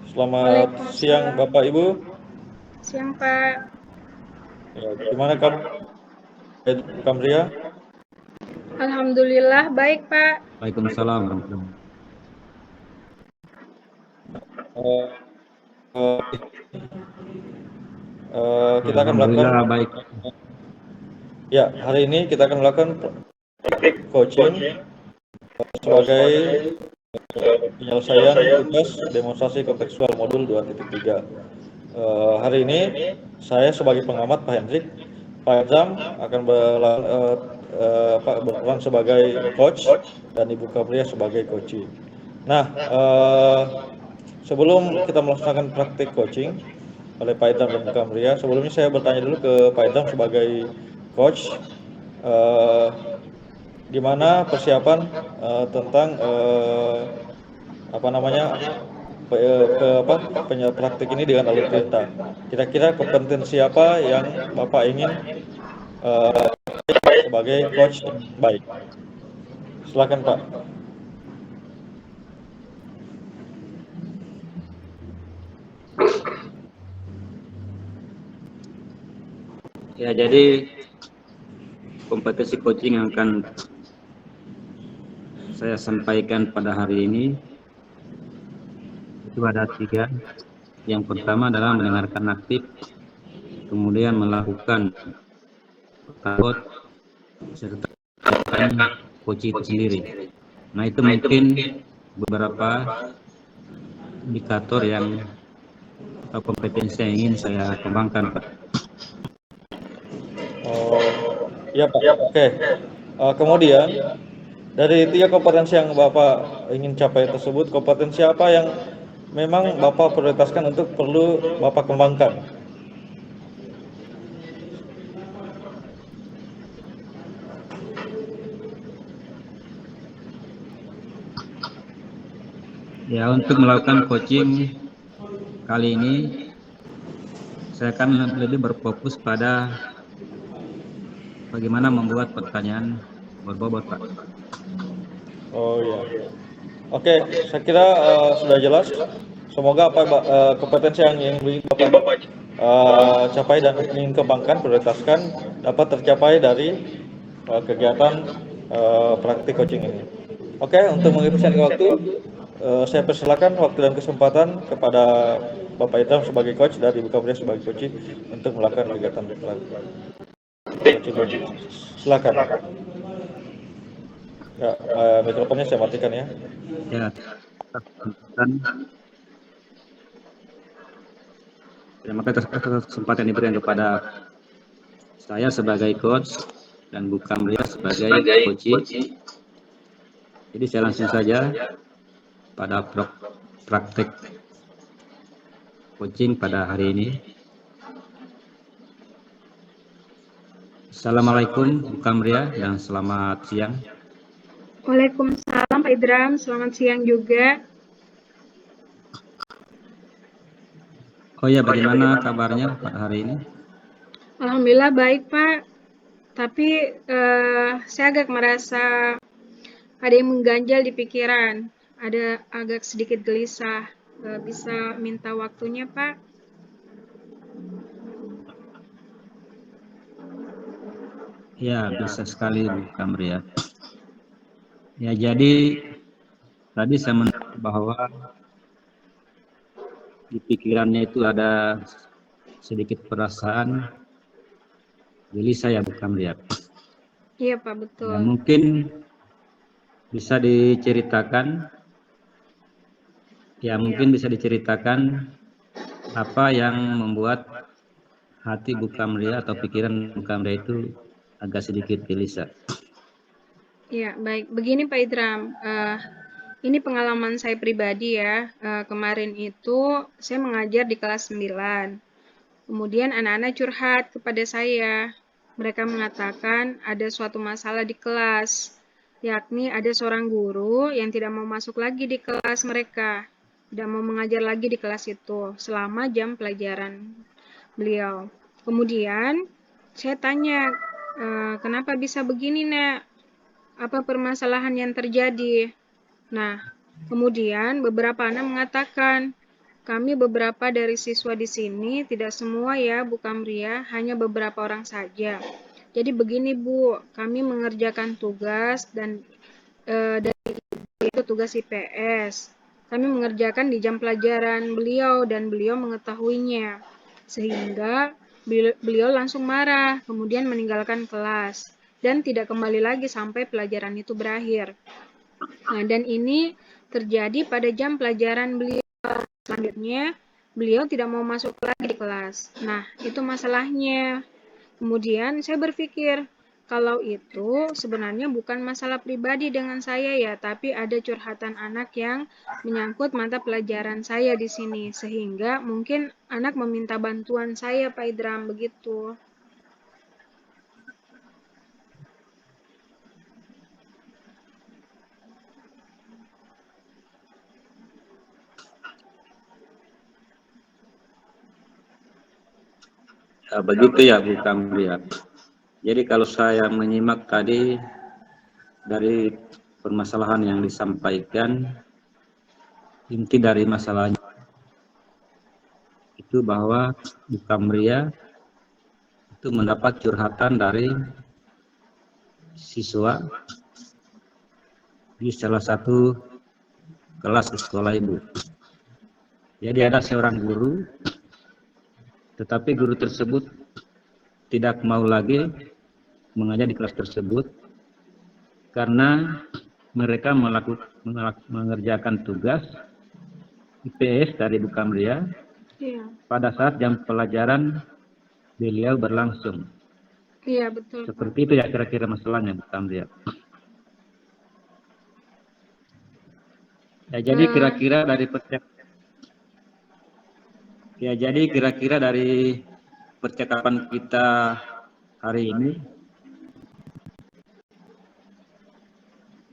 Selamat siang Bapak Ibu. Siang Pak. Ya, gimana Kamria? Alhamdulillah baik Pak. Waalaikumsalam warahmatullahi wabarakatuh. Kita akan melakukan baik. Ya, hari ini kita akan melakukan coaching sebagai penyelesaian tugas demonstrasi kontekstual modul 2.3. Hari ini saya sebagai pengamat Pak Hendrik, Pak Idram akan berperan sebagai coach dan Ibu Kapria sebagai coaching. Nah, sebelum kita melaksanakan praktik coaching oleh Pak Idram dan Ibu Kapria, sebelumnya saya bertanya dulu ke Pak Idram sebagai coach, gimana persiapan tentang praktik ini dengan alur perintah. Kira-kira kompetensi apa yang Bapak ingin sebagai coach baik? Silakan Pak. Ya, jadi kompetensi coaching yang akan saya sampaikan pada hari ini itu ada 3. Yang pertama adalah mendengarkan aktif, kemudian melakukan takut, serta coaching itu sendiri. Nah, itu mungkin beberapa indikator yang atau kompetensi yang ingin saya kembangkan, Pak. Oh, iya Pak. Oke. Kemudian dari 3 kompetensi yang Bapak ingin capai tersebut, kompetensi apa yang memang Bapak prioritaskan untuk perlu Bapak kembangkan? Ya, untuk melakukan coaching kali ini saya akan lebih berfokus pada bagaimana membuat pertanyaan berbobot, Pak. Oh iya. Oke, saya kira sudah jelas. Semoga kompetensi yang ingin Bapak capai dan ingin kembangkan, prioritaskan dapat tercapai dari kegiatan praktik coaching ini. Oke, untuk menghabiskan waktu, saya persilakan waktu dan kesempatan kepada Bapak Idam sebagai coach dari Buka Mulia sebagai coach untuk melakukan kegiatan coaching. Silakan. Ya, mikrofonnya saya matikan ya. Ya, terima kasih atas kesempatan yang diberikan kepada saya sebagai coach dan Buka Mulia sebagai coach. Jadi saya langsung saja pada praktek coaching pada hari ini. Assalamualaikum Buka Mulia dan selamat siang. Waalaikumsalam Pak Idram, selamat siang juga. Oh ya, bagaimana kabarnya pada hari ini? Alhamdulillah baik Pak, tapi saya agak merasa ada yang mengganjal di pikiran, ada agak sedikit gelisah. Bisa minta waktunya Pak? Ya, bisa sekali Buka Mulia. Ya, jadi tadi saya mendengar bahwa di pikirannya itu ada sedikit perasaan gelisah ya Buka Mulia. Iya Pak, betul. Ya, mungkin bisa diceritakan, bisa diceritakan apa yang membuat hati Buka Mulia atau pikiran Buka Mulia itu agak sedikit gelisah. Ya, baik. Begini Pak Idram, ini pengalaman saya pribadi ya. Kemarin itu saya mengajar di kelas 9. Kemudian anak-anak curhat kepada saya. Mereka mengatakan ada suatu masalah di kelas, yakni ada seorang guru yang tidak mau masuk lagi di kelas mereka, tidak mau mengajar lagi di kelas itu selama jam pelajaran beliau. Kemudian saya tanya, kenapa bisa begini nak? Apa permasalahan yang terjadi? Nah, kemudian beberapa anak mengatakan, kami beberapa dari siswa di sini, tidak semua ya Bu Kamria, hanya beberapa orang saja. Jadi begini Bu, kami mengerjakan tugas dan dari itu tugas IPS. Kami mengerjakan di jam pelajaran beliau dan beliau mengetahuinya. Sehingga beliau langsung marah, kemudian meninggalkan kelas dan tidak kembali lagi sampai pelajaran itu berakhir. Nah, dan ini terjadi pada jam pelajaran beliau. Selanjutnya, beliau tidak mau masuk lagi di kelas. Nah, itu masalahnya. Kemudian saya berpikir, kalau itu sebenarnya bukan masalah pribadi dengan saya ya, tapi ada curhatan anak yang menyangkut mata pelajaran saya di sini. Sehingga mungkin anak meminta bantuan saya, Pak Idram, begitu. Ya, begitu ya Buka Mulia. Jadi kalau saya menyimak tadi dari permasalahan yang disampaikan, inti dari masalahnya itu bahwa Buka Mulia itu mendapat curhatan dari siswa di salah satu kelas di sekolah ibu. Jadi ada seorang guru, tetapi guru tersebut tidak mau lagi mengajar di kelas tersebut karena mereka mengerjakan tugas IPS dari Bu Kamria Iya, pada saat jam pelajaran beliau berlangsung. iya betul Pak. Seperti itu ya kira-kira masalahnya Bu Kamria. Ya jadi kira-kira dari percakapan kita hari ini,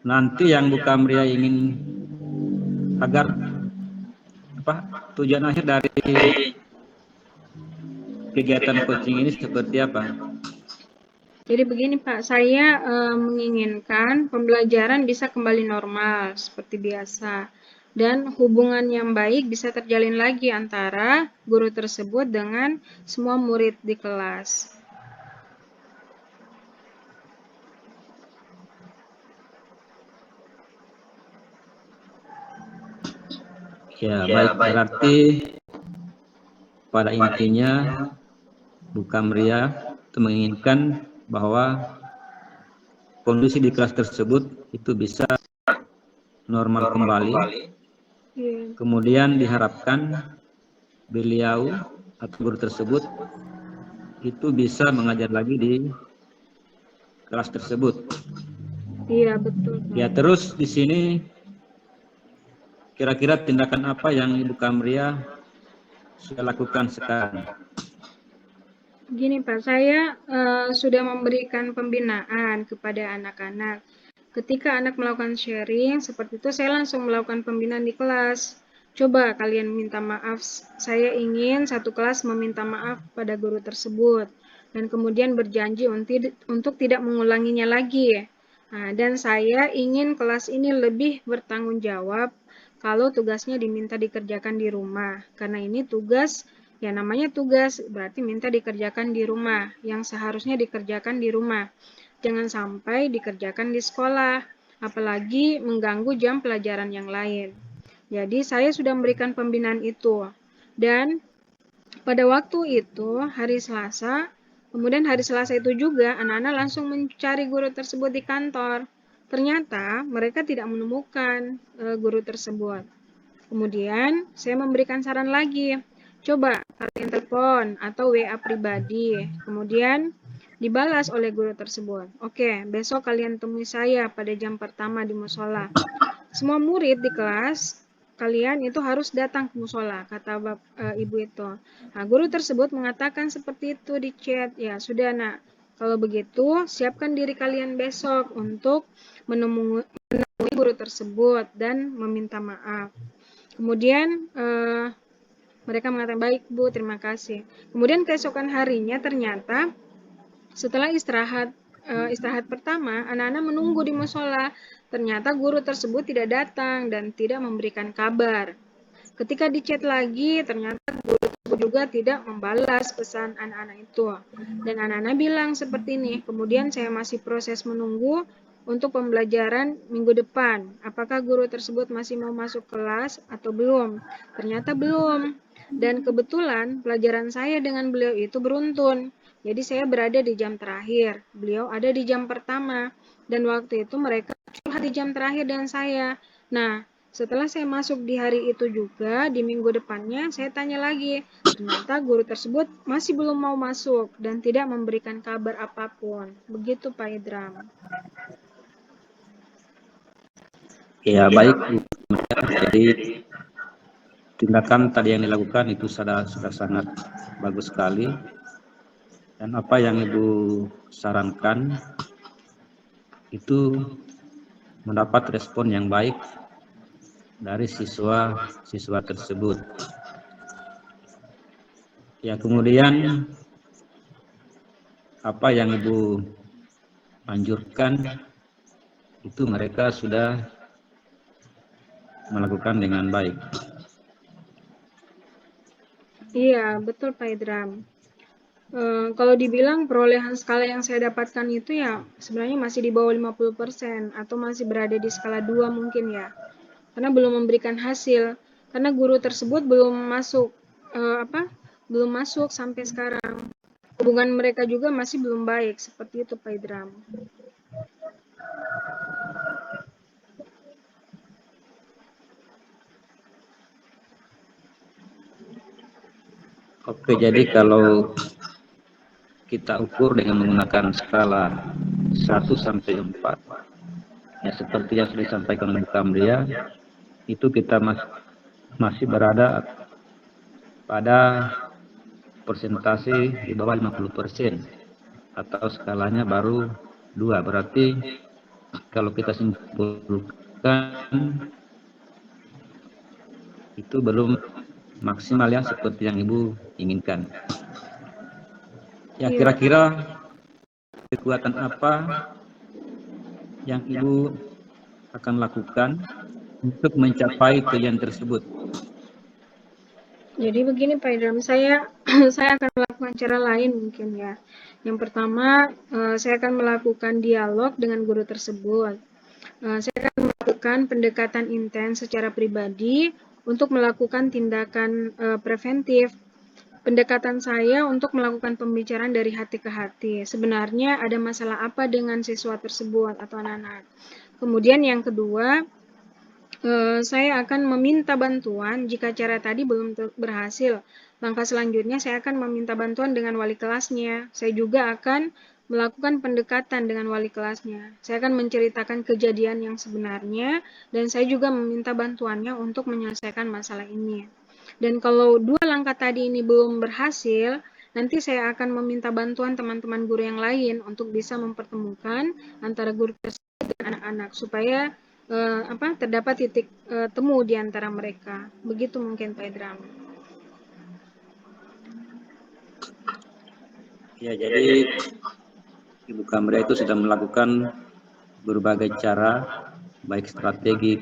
nanti yang Bu Kamria ingin agar tujuan akhir dari kegiatan coaching ini seperti apa? Jadi begini Pak, saya menginginkan pembelajaran bisa kembali normal seperti biasa dan hubungan yang baik bisa terjalin lagi antara guru tersebut dengan semua murid di kelas. Ya baik, berarti pada intinya Bu Kamria itu menginginkan bahwa kondisi di kelas tersebut itu bisa normal kembali. Iya. Kemudian diharapkan beliau atau guru tersebut itu bisa mengajar lagi di kelas tersebut. Iya betul Pak. Ya terus di sini kira-kira tindakan apa yang Ibu Kamria sudah lakukan sekarang? Gini Pak, saya sudah memberikan pembinaan kepada anak-anak. Ketika anak melakukan sharing seperti itu, saya langsung melakukan pembinaan di kelas. Coba kalian minta maaf, saya ingin satu kelas meminta maaf pada guru tersebut. Dan kemudian berjanji untuk tidak mengulanginya lagi. Nah, dan saya ingin kelas ini lebih bertanggung jawab kalau tugasnya diminta dikerjakan di rumah. Karena ini tugas, ya namanya tugas, berarti minta dikerjakan di rumah, yang seharusnya dikerjakan di rumah. Jangan sampai dikerjakan di sekolah, apalagi mengganggu jam pelajaran yang lain. Jadi saya sudah memberikan pembinaan itu. Dan pada waktu itu, hari Selasa, kemudian hari Selasa itu juga anak-anak langsung mencari guru tersebut di kantor. Ternyata mereka tidak menemukan guru tersebut. Kemudian saya memberikan saran lagi. Coba kalian telepon atau WA pribadi. Kemudian dibalas oleh guru tersebut. Oke, besok kalian temui saya pada jam pertama di musola. Semua murid di kelas kalian itu harus datang ke musola, kata ibu itu. Nah, guru tersebut mengatakan seperti itu di chat. Ya sudah nak, kalau begitu siapkan diri kalian besok untuk menemui guru tersebut dan meminta maaf. Kemudian mereka mengatakan, baik Bu, terima kasih. Kemudian keesokan harinya ternyata setelah istirahat pertama, anak-anak menunggu di musola. Ternyata guru tersebut tidak datang dan tidak memberikan kabar. Ketika dicat lagi, ternyata guru tersebut juga tidak membalas pesan anak-anak itu. Dan anak-anak bilang seperti ini, kemudian saya masih proses menunggu untuk pembelajaran minggu depan. Apakah guru tersebut masih mau masuk kelas atau belum? Ternyata belum. Dan kebetulan pelajaran saya dengan beliau itu beruntun. Jadi saya berada di jam terakhir, beliau ada di jam pertama. Dan waktu itu mereka curhat di jam terakhir dengan saya. Nah, setelah saya masuk di hari itu juga, di minggu depannya saya tanya lagi. Ternyata guru tersebut masih belum mau masuk dan tidak memberikan kabar apapun. Begitu Pak Idram. Ya baik Bu Kamria. Jadi tindakan tadi yang dilakukan itu sudah sangat bagus sekali. Dan apa yang Ibu sarankan itu mendapat respon yang baik dari siswa tersebut. Ya kemudian apa yang Ibu anjurkan itu mereka sudah melakukan dengan baik. Iya, betul Pak Idram. Kalau dibilang perolehan skala yang saya dapatkan itu ya sebenarnya masih di bawah 50% atau masih berada di skala 2 mungkin ya. Karena belum memberikan hasil. Karena guru tersebut belum masuk belum masuk sampai sekarang. Hubungan mereka juga masih belum baik, seperti itu Pak Idram. Oke, jadi kalau kita ukur dengan menggunakan skala 1 sampai 4, ya seperti yang sudah disampaikan oleh Bu Kamlia, itu kita masih berada pada persentase di bawah 50%, atau skalanya baru 2. Berarti kalau kita simpulkan itu belum maksimal ya, seperti yang Ibu inginkan. Ya, Iya. kira-kira kekuatan apa yang Ibu akan lakukan untuk mencapai tujuan tersebut? Jadi begini Pak Idram, saya saya akan melakukan cara lain mungkin ya. Yang pertama, saya akan melakukan dialog dengan guru tersebut. Saya akan melakukan pendekatan intens secara pribadi untuk melakukan tindakan preventif. Pendekatan saya untuk melakukan pembicaraan dari hati ke hati. Sebenarnya ada masalah apa dengan siswa tersebut atau anak-anak. Kemudian yang kedua, saya akan meminta bantuan jika cara tadi belum berhasil. Langkah selanjutnya saya akan meminta bantuan dengan wali kelasnya. Saya juga akan melakukan pendekatan dengan wali kelasnya. Saya akan menceritakan kejadian yang sebenarnya dan saya juga meminta bantuannya untuk menyelesaikan masalah ini. Dan kalau 2 langkah tadi ini belum berhasil, nanti saya akan meminta bantuan teman-teman guru yang lain untuk bisa mempertemukan antara guru tersebut dan anak-anak supaya terdapat titik temu di antara mereka. Begitu mungkin Pak Idram. Ya, jadi Ibu Kamria itu sudah melakukan berbagai cara, baik strategi,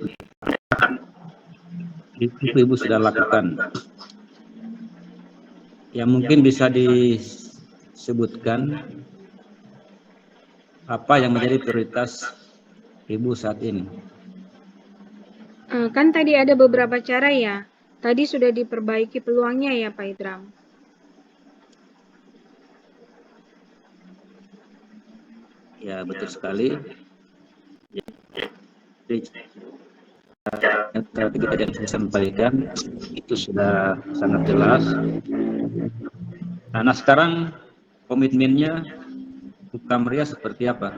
itu Ibu sudah lakukan. Ya, mungkin bisa disebutkan apa yang menjadi prioritas Ibu saat ini. Kan tadi ada beberapa cara ya. Tadi sudah diperbaiki peluangnya ya Pak Idram. Ya, betul sekali. Jadi, yang tadi kita yang sampaikan itu sudah sangat jelas. Nah, sekarang komitmennya Bu Kamria seperti apa?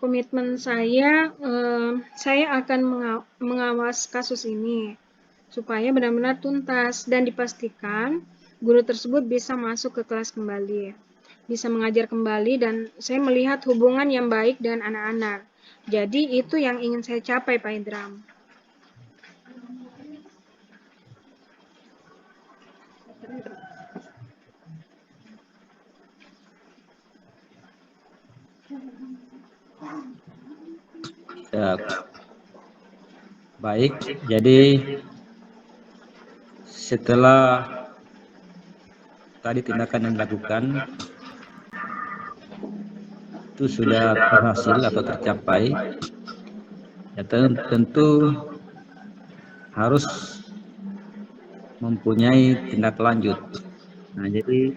Komitmen saya akan mengawas kasus ini supaya benar-benar tuntas dan dipastikan guru tersebut bisa masuk ke kelas kembali, bisa mengajar kembali, dan saya melihat hubungan yang baik dengan anak-anak. Jadi itu yang ingin saya capai Pak Idram. Ya, baik, jadi setelah tadi tindakan yang dilakukan itu sudah berhasil atau tercapai, ya tentu harus mempunyai tindak lanjut. Nah, jadi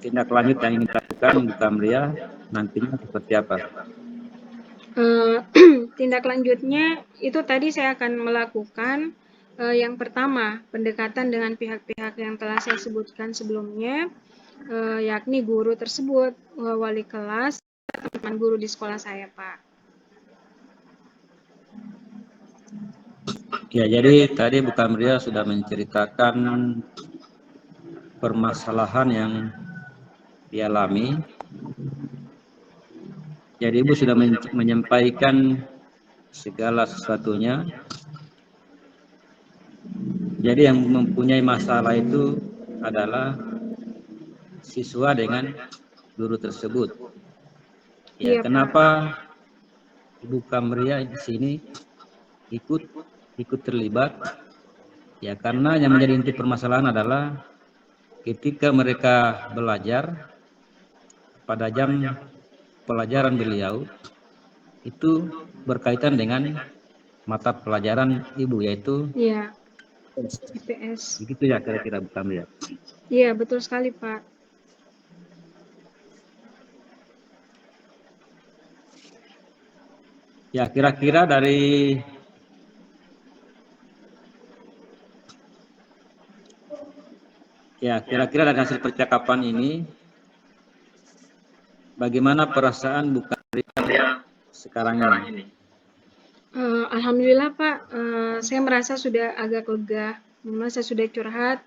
tindak lanjut yang ingin dilakukan Bu Kamria nantinya seperti apa? Tindak lanjutnya itu tadi saya akan melakukan yang pertama, pendekatan dengan pihak-pihak yang telah saya sebutkan sebelumnya, yakni guru tersebut, wali kelas, teman guru di sekolah saya, Pak. Ya, jadi tadi Bu Kamria sudah menceritakan permasalahan yang dialami. Jadi Ibu sudah menyampaikan segala sesuatunya. Jadi yang mempunyai masalah itu adalah siswa dengan guru tersebut. Ya, kenapa Ibu Kamria di sini ikut terlibat? Ya, karena yang menjadi inti permasalahan adalah ketika mereka belajar pada jam pelajaran beliau itu berkaitan dengan mata pelajaran ibu, yaitu Iya, IPS. begitu ya kira-kira Bu Kamlia. Iya, betul sekali, Pak. Ya, kira-kira dari hasil percakapan ini, bagaimana perasaan Bu Kamlia sekarang ini? Alhamdulillah Pak, saya merasa sudah agak lega. Memang saya sudah curhat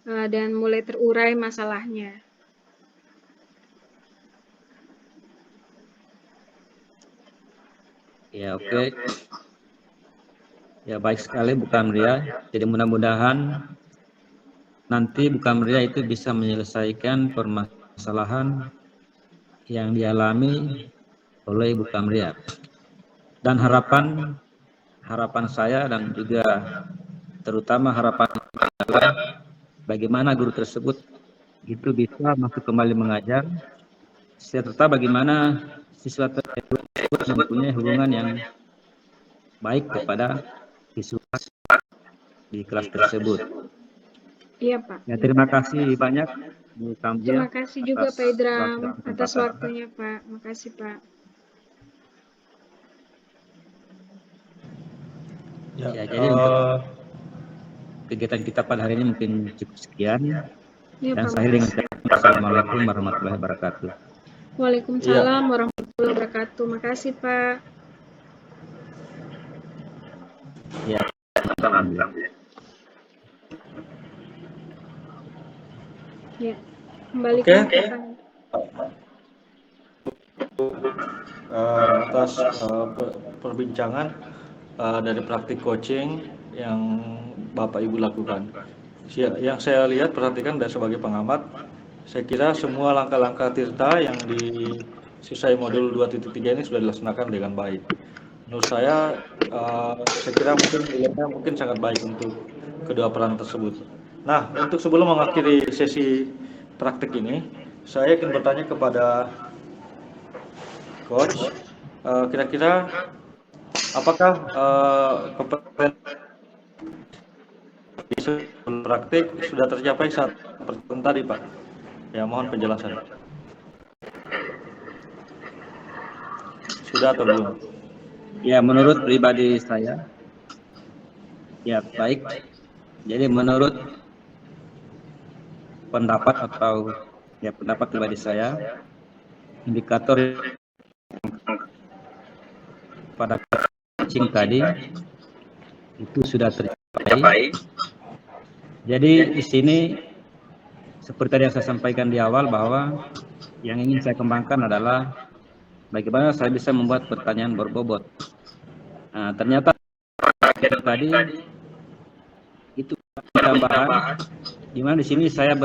dan mulai terurai masalahnya. Ya, oke. Ya, baik sekali Bu Kamlia. Jadi mudah-mudahan nanti Bu Kamlia itu bisa menyelesaikan permasalahan yang dialami oleh Bu Kamlia. Dan harapan saya dan juga terutama harapan adalah bagaimana guru tersebut itu bisa masuk kembali mengajar, serta bagaimana siswa tersebut mempunyai hubungan yang baik kepada siswa di kelas tersebut. Iya Pak. Ya, terima kasih banyak Bu Kamlia. Terima kasih juga Pak Idram atas kesempatan. waktunya Pak. Makasih Pak. Ya, jadi untuk kegiatan kita pada hari ini mungkin cukup sekian. Iya Dan Pak. saya dengan Assalamualaikum warahmatullahi wabarakatuh. Waalaikumsalam warahmatullahi wabarakatuh. Makasih Pak. Ya, alhamdulillah. Ya, kembali Oke. ke Atas perbincangan dari praktik coaching yang Bapak Ibu lakukan. Yang saya lihat, perhatikan dan sebagai pengamat, saya kira semua langkah-langkah Tirta yang di sisai modul 2.3 ini sudah dilaksanakan dengan baik. Menurut saya kira nilainya mungkin sangat baik untuk kedua peran tersebut. Nah, untuk sebelum mengakhiri sesi praktik ini, saya ingin bertanya kepada Coach, kira-kira apakah kompetensi praktik sudah tercapai saat pertemuan tadi, Pak? Ya, mohon penjelasan. Sudah atau belum? Ya, menurut pribadi saya, ya baik. Jadi menurut pendapat pribadi saya, indikator pada coaching tadi itu sudah tercapai. Jadi di sini seperti tadi yang saya sampaikan di awal, bahwa yang ingin saya kembangkan adalah bagaimana saya bisa membuat pertanyaan berbobot. Nah, ternyata tadi itu tambahan, di mana di sini saya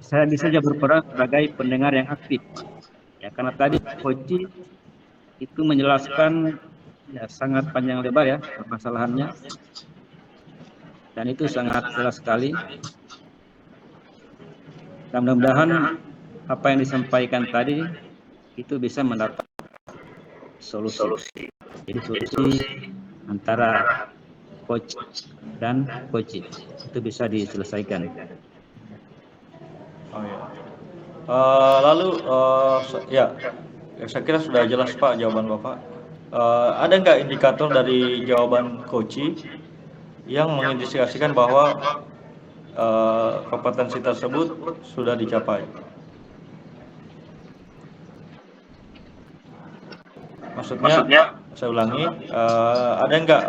bisa saja berperan sebagai pendengar yang aktif. Ya, karena tadi coach itu menjelaskan ya sangat panjang lebar ya permasalahannya, dan itu sangat jelas sekali. Dan mudah-mudahan apa yang disampaikan tadi itu bisa mendapat solusi. Jadi solusi antara coach dan coach itu bisa diselesaikan. Oh ya. Lalu saya kira sudah jelas Pak jawaban Bapak. Ada nggak indikator dari jawaban coach yang mengindikasikan bahwa kompetensi tersebut sudah dicapai? Maksudnya saya ulangi, ada nggak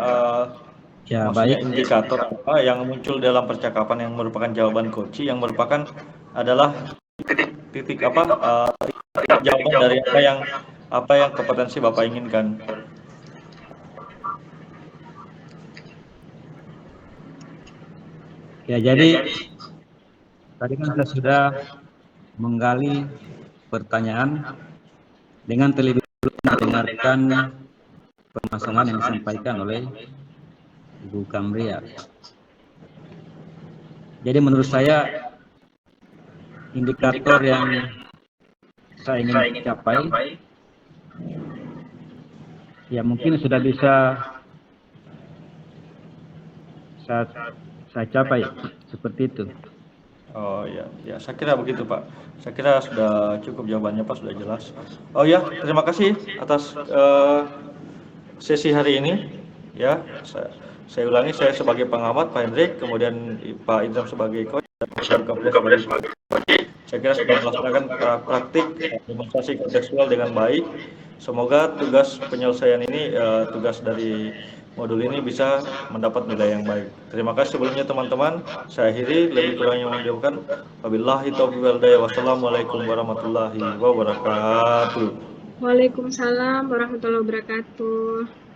Ya, maksudnya baik. indikator apa yang muncul dalam percakapan yang merupakan jawaban coach yang merupakan adalah titik jawaban dari apa yang kompetensi Bapak inginkan? Ya, jadi tadi kan kita sudah menggali pertanyaan dengan terlebih dahulu mendengarkan permasalahan yang disampaikan oleh Ibu Kamlia. Jadi menurut saya indikator yang saya ingin capai ya mungkin sudah bisa saya capai seperti itu. Oh ya, ya saya kira begitu Pak. Saya kira sudah cukup jawabannya Pak, sudah jelas. Oh ya, terima kasih atas sesi hari ini. Ya, saya ulangi, saya sebagai pengamat Pak Hendrik, kemudian Pak Idram sebagai coach, dan Pak Kapolres sebagai saya kira sudah melaksanakan praktik demonstrasi kontekstual dengan baik. Semoga tugas penyelesaian ini, tugas dari modul ini bisa mendapat nilai yang baik. Terima kasih sebelumnya teman-teman. Saya akhiri, lebih kurangnya mohon dimaafkan. Wabillahi taufiq wal hidayah. Wassalamualaikum warahmatullahi wabarakatuh. Waalaikumsalam warahmatullahi wabarakatuh.